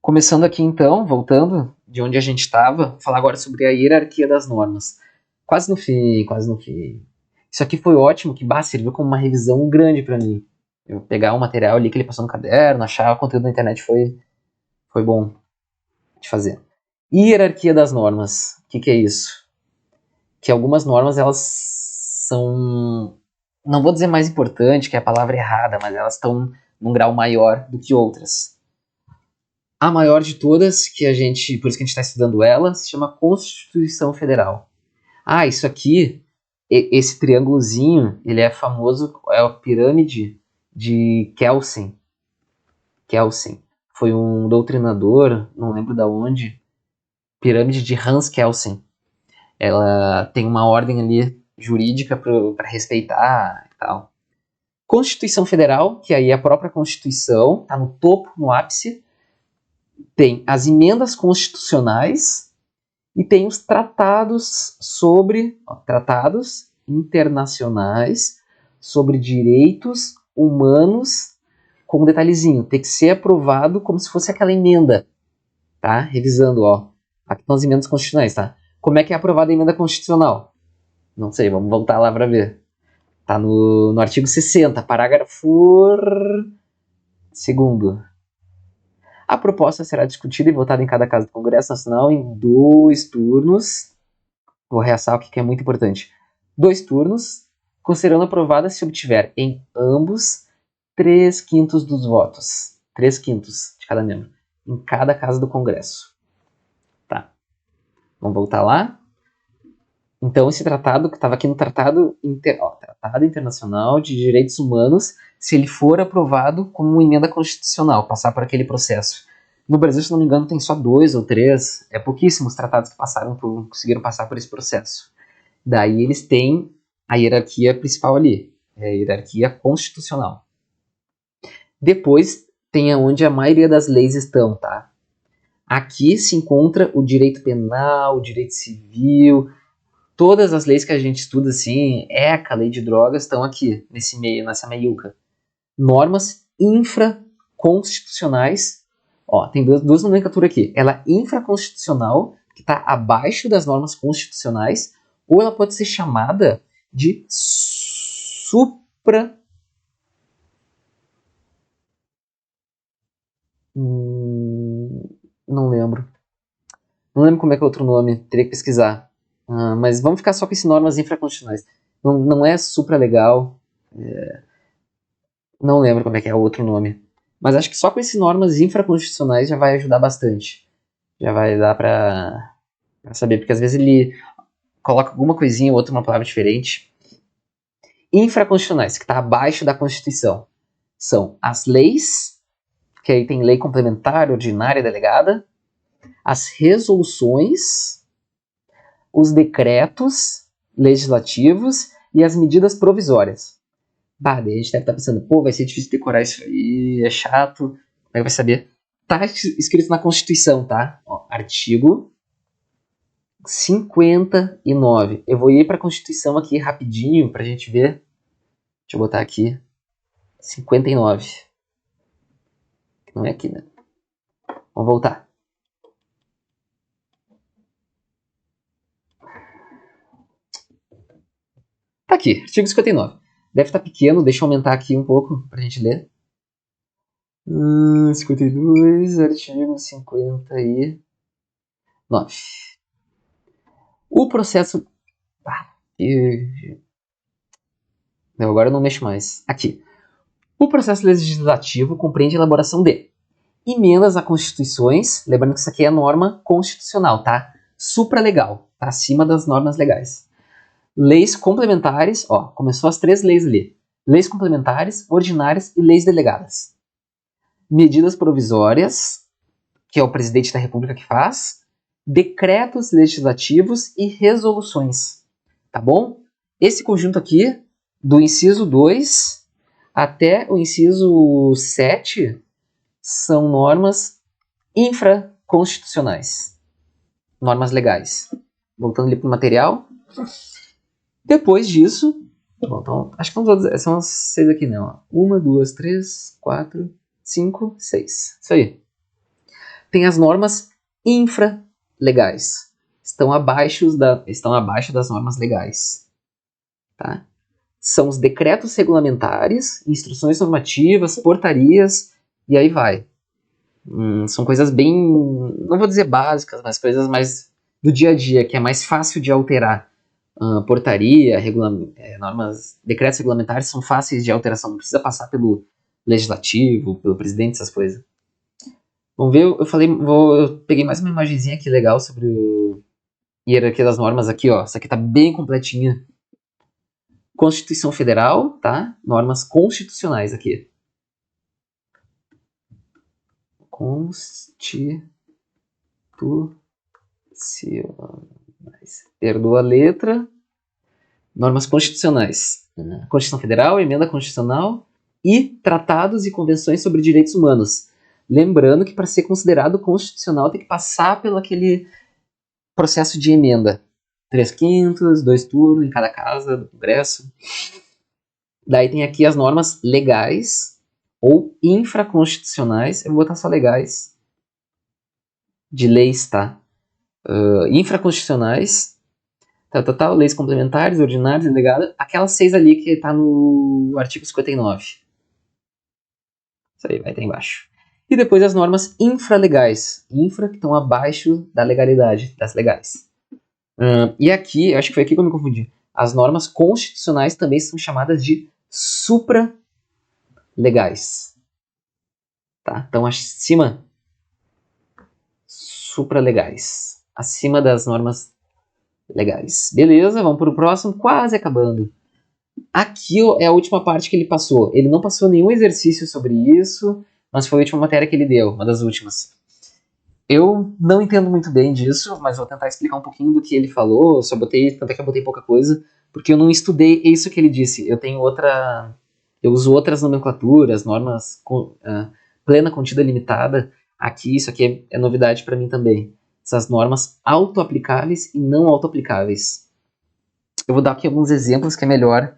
Começando aqui então, voltando de onde a gente estava, falar agora sobre a hierarquia das normas. Quase no fim, quase no fim. Isso aqui foi ótimo, que serviu como uma revisão grande para mim. Eu pegar o material ali que ele passou no caderno, achar o conteúdo na internet foi bom de fazer. Hierarquia das normas. O que é isso? Que algumas normas, elas são... Não vou dizer mais importante, que é a palavra errada, mas elas estão num grau maior do que outras. A maior de todas, por isso que a gente está estudando ela, se chama Constituição Federal. Isso aqui, esse triângulozinho, ele é famoso, é a pirâmide de Kelsen. Kelsen foi um doutrinador, não lembro da onde, pirâmide de Hans Kelsen. Ela tem uma ordem ali jurídica para respeitar e tal. Constituição Federal, que aí é a própria Constituição, está no topo, no ápice. Tem as emendas constitucionais e tem os tratados tratados internacionais sobre direitos humanos, com um detalhezinho, tem que ser aprovado como se fosse aquela emenda, tá? Revisando, aqui estão as emendas constitucionais, tá? Como é que é aprovada a emenda constitucional? Não sei, vamos voltar lá para ver. Tá no artigo 60, parágrafo 2º. A proposta será discutida e votada em cada casa do Congresso Nacional em 2 turnos. Vou realçar o que é muito importante. 2 turnos, considerando aprovada se obtiver em ambos 3/5 dos votos. 3/5 de cada membro. Em cada casa do Congresso. Tá. Vamos voltar lá. Então, esse tratado, que estava aqui no Tratado Internacional de Direitos Humanos, se ele for aprovado como uma emenda constitucional, passar por aquele processo. No Brasil, se não me engano, tem só 2 ou 3, pouquíssimos tratados que conseguiram passar por esse processo. Daí eles têm a hierarquia principal ali, a hierarquia constitucional. Depois tem onde a maioria das leis estão, tá? Aqui se encontra o direito penal, o direito civil. Todas as leis que a gente estuda, assim, a lei de drogas, estão aqui, nessa meiuca. Normas infraconstitucionais. Tem duas nomenclaturas aqui. Ela é infraconstitucional, que está abaixo das normas constitucionais, ou ela pode ser chamada de supra... Não lembro. Não lembro como é que é outro nome, teria que pesquisar. Mas vamos ficar só com esse normas infraconstitucionais. Não é supra legal. Não lembro como é que é o outro nome. Mas acho que só com esse normas infraconstitucionais já vai ajudar bastante. Já vai dar pra saber, porque às vezes ele coloca alguma coisinha ou outra, uma palavra diferente. Infraconstitucionais, que está abaixo da Constituição, são as leis, que aí tem lei complementar, ordinária e delegada, as resoluções, os decretos legislativos e as medidas provisórias. Daí a gente deve estar pensando, vai ser difícil decorar isso aí, é chato, como é que vai saber? Tá escrito na Constituição, tá? Artigo 59. Eu vou ir para a Constituição aqui rapidinho pra gente ver. Deixa eu botar aqui. 59. Não é aqui, né? Vamos voltar. Tá aqui, artigo 59. Deve estar pequeno, deixa eu aumentar aqui um pouco pra gente ler. 52, artigo 59. O processo... Não, agora eu não mexo mais. Aqui. O processo legislativo compreende a elaboração de emendas a constituições, lembrando que isso aqui é norma constitucional, tá? Supralegal, tá acima das normas legais. Leis complementares, começou as 3 leis ali. Leis complementares, ordinárias e leis delegadas. Medidas provisórias, que é o presidente da República que faz. Decretos legislativos e resoluções. Tá bom? Esse conjunto aqui, do inciso 2 até o inciso 7, são normas infraconstitucionais. Normas legais. Voltando ali para o material. Depois disso, então, acho que são as 6 aqui, não. 1, 2, 3, 4, 5, 6. Isso aí. Tem as normas infralegais. Estão abaixo das normas legais. Tá? São os decretos regulamentares, instruções normativas, portarias, e aí vai. São coisas bem, não vou dizer básicas, mas coisas mais do dia a dia, que é mais fácil de alterar. Portaria, normas, decretos regulamentares são fáceis de alteração, não precisa passar pelo legislativo, pelo presidente, essas coisas. Vamos ver, eu peguei mais uma imagenzinha aqui legal sobre a hierarquia das normas aqui, ó. Essa aqui tá bem completinha. Constituição Federal, tá? Normas constitucionais aqui. Constitucionais. Perdoa a letra. Normas constitucionais. Constituição Federal, Emenda Constitucional e tratados e convenções sobre direitos humanos. Lembrando que para ser considerado constitucional tem que passar pelo aquele processo de emenda. 3/5, 2 turnos em cada casa do Congresso. Daí tem aqui as normas legais ou infraconstitucionais. Eu vou botar só legais. De leis, tá? Infraconstitucionais. Leis complementares, ordinárias, delegadas. Aquelas 6 ali que tá no artigo 59. Isso aí, vai estar embaixo. E depois as normas infralegais. Infra, que estão abaixo da legalidade, das legais. E aqui, eu acho que foi aqui que eu me confundi. As normas constitucionais também são chamadas de supralegais. Tá? Então, acima. Supralegais. Acima das normas legais. Beleza, vamos para o próximo. Quase acabando. Aqui é a última parte que ele passou. Ele não passou nenhum exercício sobre isso, mas foi a última matéria que ele deu, uma das últimas. Eu não entendo muito bem disso, mas vou tentar explicar um pouquinho do que ele falou. Tanto é que eu botei pouca coisa, porque eu não estudei isso que ele disse. Eu uso outras nomenclaturas, normas plena, contida, limitada. Isso aqui é novidade para mim também. Essas normas auto-aplicáveis e não auto-aplicáveis. Eu vou dar aqui alguns exemplos que é melhor.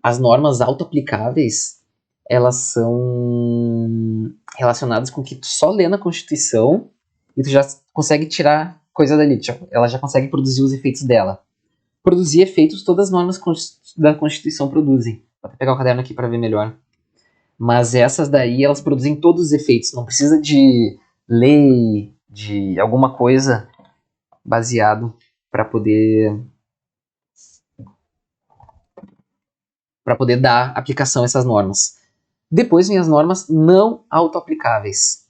As normas auto-aplicáveis, elas são relacionadas com que tu só lê na Constituição e tu já consegue tirar coisa dali. Ela já consegue produzir os efeitos dela. Produzir efeitos todas as normas da Constituição produzem. Vou até pegar o caderno aqui para ver melhor. Mas essas daí, elas produzem todos os efeitos. Não precisa de lei, de alguma coisa baseado para poder dar aplicação a essas normas. Depois vem as normas não autoaplicáveis.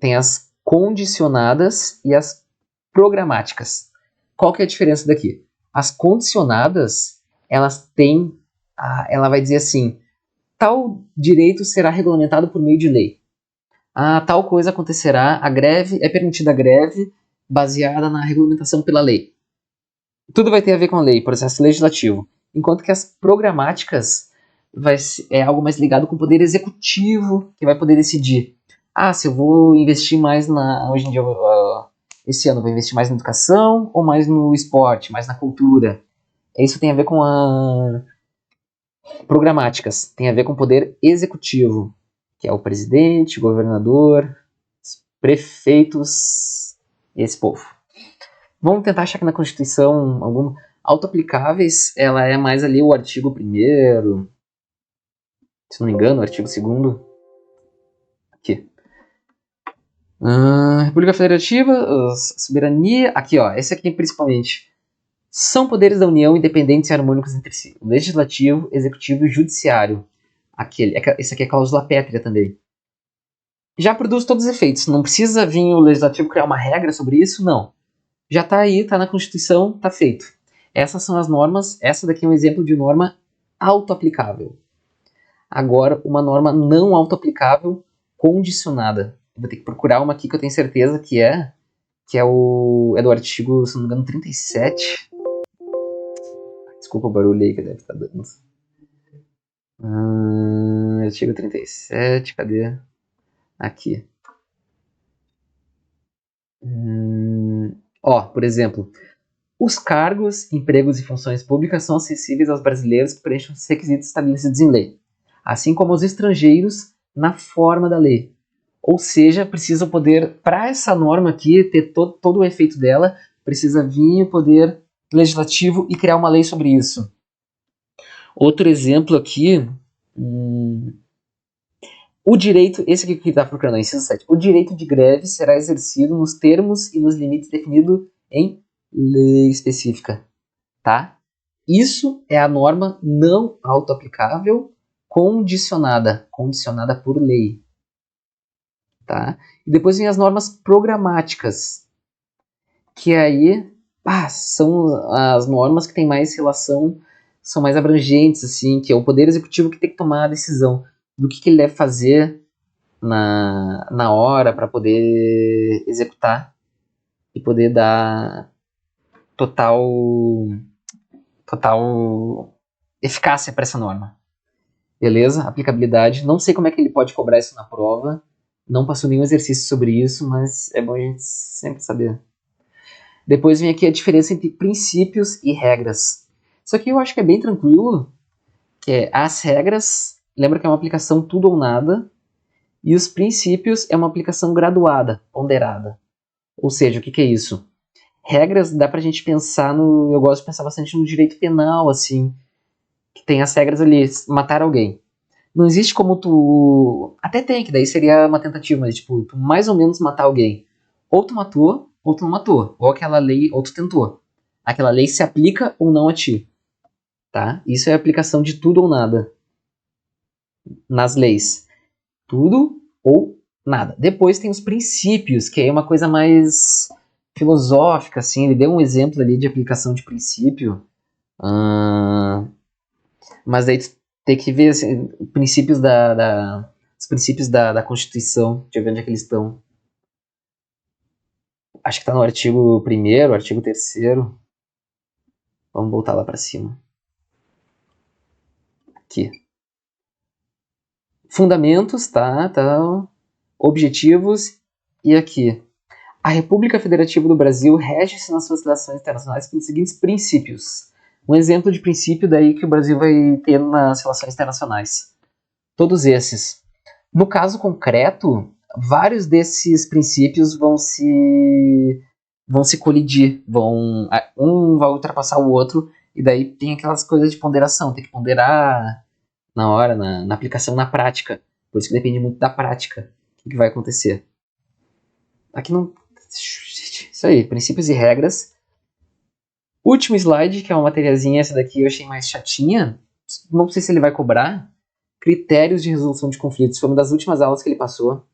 Tem as condicionadas e as programáticas. Qual que é a diferença daqui? As condicionadas, ela vai dizer assim, tal direito será regulamentado por meio de lei. Tal coisa acontecerá, é permitida a greve baseada na regulamentação pela lei. Tudo vai ter a ver com a lei, processo legislativo. Enquanto que as programáticas é algo mais ligado com o poder executivo, que vai poder decidir. Se eu vou investir mais hoje em dia, esse ano, vou investir mais na educação ou mais no esporte, mais na cultura. Isso tem a ver com programáticas. Tem a ver com o poder executivo, que é o presidente, o governador, os prefeitos e esse povo. Vamos tentar achar aqui na Constituição alguma. Autoaplicáveis, ela é mais ali o artigo 1º, se não me engano, o artigo 2º. Aqui. República Federativa, soberania. Aqui, ó, esse aqui principalmente. São poderes da União independentes e harmônicos entre si. O legislativo, executivo e judiciário. Esse aqui é cláusula pétrea também. Já produz todos os efeitos. Não precisa vir o legislativo criar uma regra sobre isso, não. Já está aí, está na Constituição, está feito. Essas são as normas. Essa daqui é um exemplo de norma autoaplicável. Agora, uma norma não autoaplicável condicionada. Eu vou ter que procurar uma aqui que eu tenho certeza que é do artigo, se não me engano, 37. Desculpa o barulho aí que deve estar dando. Artigo 37, cadê? Aqui. Por exemplo, os cargos, empregos e funções públicas são acessíveis aos brasileiros que preenchem os requisitos estabelecidos em lei, assim como aos estrangeiros na forma da lei. Ou seja, precisa o poder, para essa norma aqui ter todo o efeito dela, precisa vir o poder legislativo e criar uma lei sobre isso. Outro exemplo aqui, o direito, esse aqui que está procurando, inciso 7, o direito de greve será exercido nos termos e nos limites definidos em lei específica, tá? Isso é a norma não autoaplicável condicionada por lei, tá? E depois vem as normas programáticas, que aí são as normas que têm mais relação, são mais abrangentes, assim, que é o Poder Executivo que tem que tomar a decisão do que ele deve fazer na hora para poder executar e poder dar total eficácia para essa norma. Beleza? Aplicabilidade. Não sei como é que ele pode cobrar isso na prova. Não passou nenhum exercício sobre isso, mas é bom a gente sempre saber. Depois vem aqui a diferença entre princípios e regras. Isso aqui eu acho que é bem tranquilo, que é as regras, lembra que é uma aplicação tudo ou nada, e os princípios é uma aplicação graduada, ponderada. Ou seja, o que é isso? Regras dá pra gente pensar no... Eu gosto de pensar bastante no direito penal, assim, que tem as regras ali, matar alguém. Não existe como tu... Até tem, que daí seria uma tentativa, mas tipo, tu mais ou menos matar alguém. Ou tu matou, ou tu não matou. Ou aquela lei, ou tu tentou. Aquela lei se aplica ou não a ti. Tá? Isso é a aplicação de tudo ou nada. Nas leis. Tudo ou nada. Depois tem os princípios, que é uma coisa mais filosófica, assim. Ele deu um exemplo ali de aplicação de princípio. Mas daí tem que ver assim, princípios os princípios da Constituição. Deixa eu ver onde é que eles estão. Acho que está no artigo 1º, artigo 3º. Vamos voltar lá para cima. Aqui. Fundamentos, tá? Objetivos. E aqui. A República Federativa do Brasil rege-se nas suas relações internacionais pelos seguintes princípios. Um exemplo de princípio daí que o Brasil vai ter nas relações internacionais. Todos esses. No caso concreto, vários desses princípios vão se colidir, um vai ultrapassar o outro, e daí tem aquelas coisas de ponderação, tem que ponderar na hora, na aplicação, na prática. Por isso que depende muito da prática, o que vai acontecer. Aqui não... Isso aí, princípios e regras. Último slide, que é uma materiazinha, essa daqui eu achei mais chatinha. Não sei se ele vai cobrar. Critérios de resolução de conflitos. Foi uma das últimas aulas que ele passou.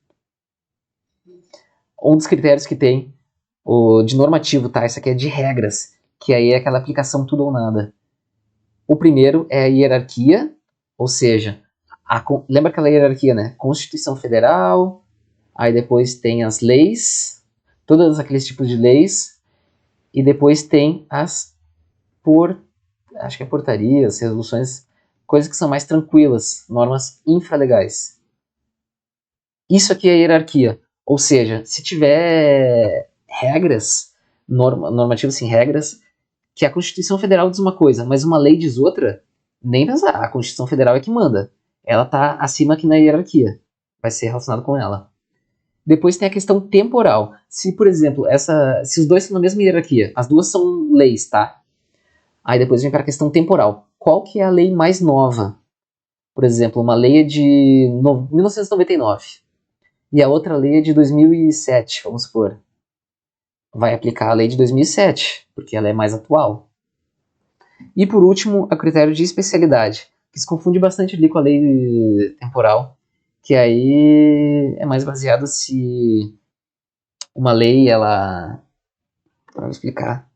Um dos critérios que tem, o de normativo, tá? Esse aqui é de regras, que aí é aquela aplicação tudo ou nada. O primeiro é a hierarquia, ou seja, lembra aquela hierarquia, né? Constituição Federal, aí depois tem as leis, todos aqueles tipos de leis, e depois tem as acho que é portarias, resoluções, coisas que são mais tranquilas, normas infralegais. Isso aqui é a hierarquia. Ou seja, se tiver regras, normativas sem regras, que a Constituição Federal diz uma coisa, mas uma lei diz outra, nem pensar. A Constituição Federal é que manda. Ela está acima aqui na hierarquia. Vai ser relacionado com ela. Depois tem a questão temporal. Se, por exemplo, se os dois estão na mesma hierarquia, as duas são leis, tá? Aí depois vem para a questão temporal. Qual que é a lei mais nova? Por exemplo, uma lei é de 1999 e a outra lei é de 2007, vamos supor. Vai aplicar a lei de 2007, porque ela é mais atual. E por último, o critério de especialidade, que se confunde bastante ali com a lei temporal, que aí é mais baseado se uma lei, ela... Vamos explicar.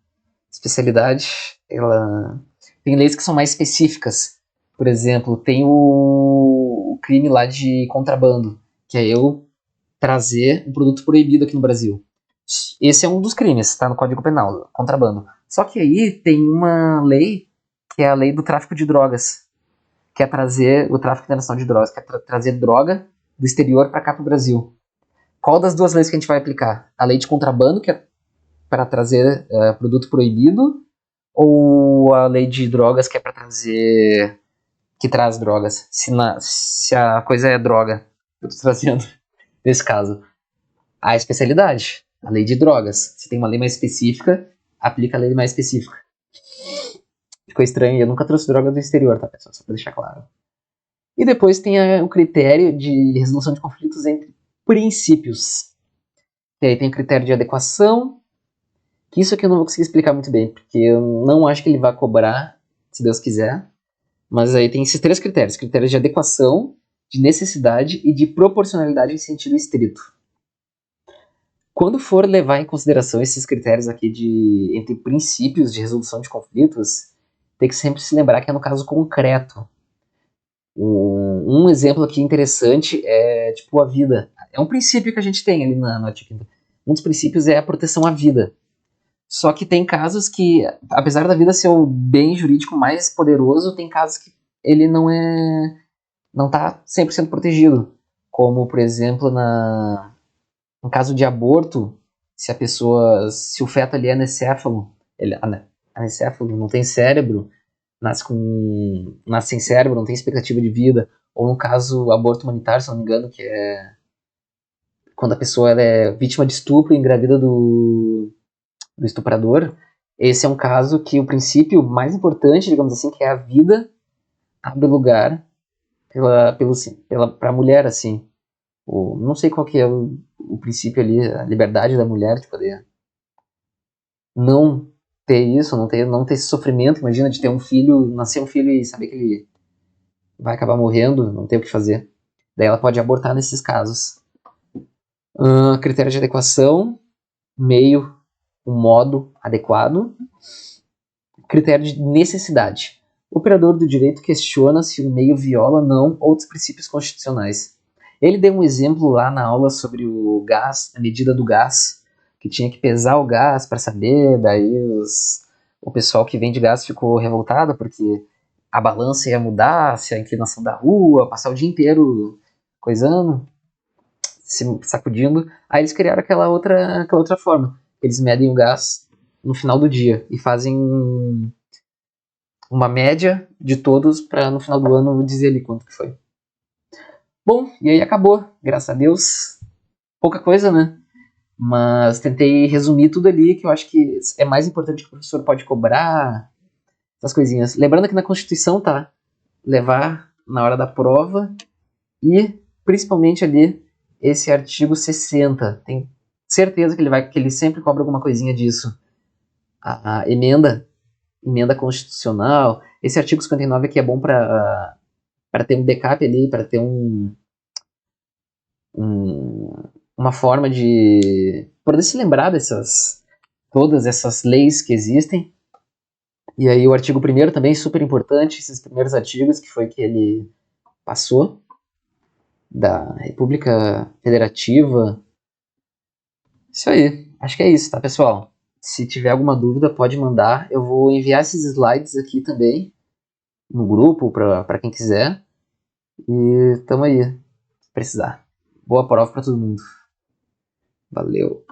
Especialidade, ela... Tem leis que são mais específicas. Por exemplo, tem o crime lá de contrabando, que é eu trazer um produto proibido aqui no Brasil. Esse é um dos crimes, está no Código Penal, contrabando. Só que aí tem uma lei, que é a lei do tráfico de drogas, que é trazer o tráfico internacional de drogas, que é trazer droga do exterior para cá para o Brasil. Qual das duas leis que a gente vai aplicar? A lei de contrabando, que é para trazer produto proibido, ou a lei de drogas, que é para trazer... que traz drogas? Se a coisa é droga, eu estou trazendo. nesse caso? A especialidade, a lei de drogas. Se tem uma lei mais específica, aplica a lei mais específica. Ficou estranho, eu nunca trouxe droga do exterior, tá, pessoal? Só pra deixar claro. E depois tem o critério de resolução de conflitos entre princípios. E aí tem o critério de adequação, que isso aqui eu não vou conseguir explicar muito bem, porque eu não acho que ele vai cobrar, se Deus quiser. Mas aí tem esses três critérios. Critérios de adequação, de necessidade e de proporcionalidade em sentido estrito. Quando for levar em consideração esses critérios aqui entre princípios de resolução de conflitos, tem que sempre se lembrar que é no caso concreto. Um exemplo aqui interessante é tipo a vida. É um princípio que a gente tem ali no artigo 5º. Um dos princípios é a proteção à vida. Só que tem casos que, apesar da vida ser o bem jurídico mais poderoso, tem casos que ele não está 100% protegido. Como, por exemplo, no caso de aborto, se o feto ali é anencéfalo, anencéfalo, não tem cérebro, nasce sem cérebro, não tem expectativa de vida, ou no caso aborto humanitário, se não me engano, que é quando a pessoa ela é vítima de estupro e engravida do estuprador, esse é um caso que o princípio mais importante, digamos assim, que é a vida, abre lugar para a mulher, assim. Não sei qual que é o princípio ali, a liberdade da mulher de poder não ter isso, não ter esse sofrimento. Imagina de ter um filho, nascer um filho e saber que ele vai acabar morrendo, não ter o que fazer. Daí ela pode abortar nesses casos. Critério de adequação, meio, um modo adequado. Critério de necessidade. O operador do direito questiona se o meio viola ou não outros princípios constitucionais. Ele deu um exemplo lá na aula sobre o gás, a medida do gás, que tinha que pesar o gás para saber, daí o pessoal que vende gás ficou revoltado porque a balança ia mudar, se a inclinação da rua, passar o dia inteiro coisando, se sacudindo. Aí eles criaram aquela outra forma. Eles medem o gás no final do dia e fazem uma média de todos para no final do ano dizer ali quanto que foi. Bom, e aí acabou, graças a Deus. Pouca coisa, né? Mas tentei resumir tudo ali, que eu acho que é mais importante que o professor pode cobrar, essas coisinhas. Lembrando que na Constituição tá levar na hora da prova e principalmente ali esse artigo 60. Tem certeza que ele sempre cobra alguma coisinha disso. A emenda constitucional. Esse artigo 59 aqui é bom para ter um backup ali, para ter uma forma de poder se lembrar todas essas leis que existem. E aí o artigo 1º também super importante, esses primeiros artigos que foi que ele passou da República Federativa. Isso aí, acho que é isso, tá, pessoal? Se tiver alguma dúvida, pode mandar. Eu vou enviar esses slides aqui também no grupo para quem quiser. E tamo aí, se precisar. Boa prova para todo mundo. Valeu.